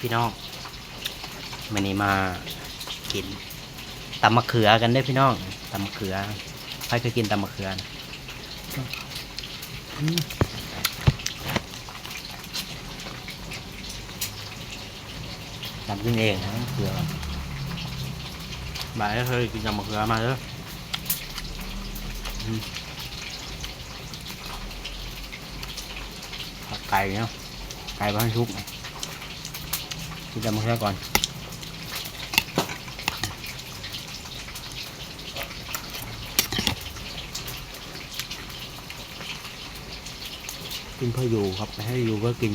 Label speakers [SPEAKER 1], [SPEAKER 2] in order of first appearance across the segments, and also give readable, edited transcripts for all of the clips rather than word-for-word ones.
[SPEAKER 1] พี่น้องวันนี้มากินตำมะเขือกันได้พี่น้องตำมะเขือใครเคยกินตำมะเขือนะตำกินเองนะมะเขือบ่ายเคยกินตำมะเขือมาเด้อผัดไก่เนาะไก่บ้านชุบกินตำมะเขือก่อนกินเพื่ออยู่ครับให้อยู่เพื่อกิน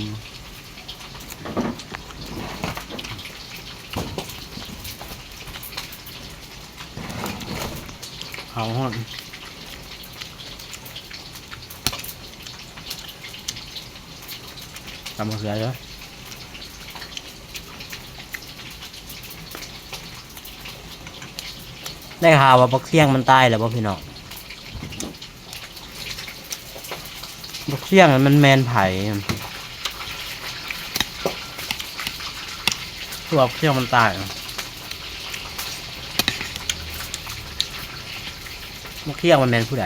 [SPEAKER 1] เขาหอดตำมะเขือเยอะได้ข่าวว่าบักเสี่ยงมันตายแล้วป่ะพี่น้องบักเสี่ยงมันแมนไผ่ตัวบักเสี่ยงมันตายบักเสี่ยงมันแมนผู้ใด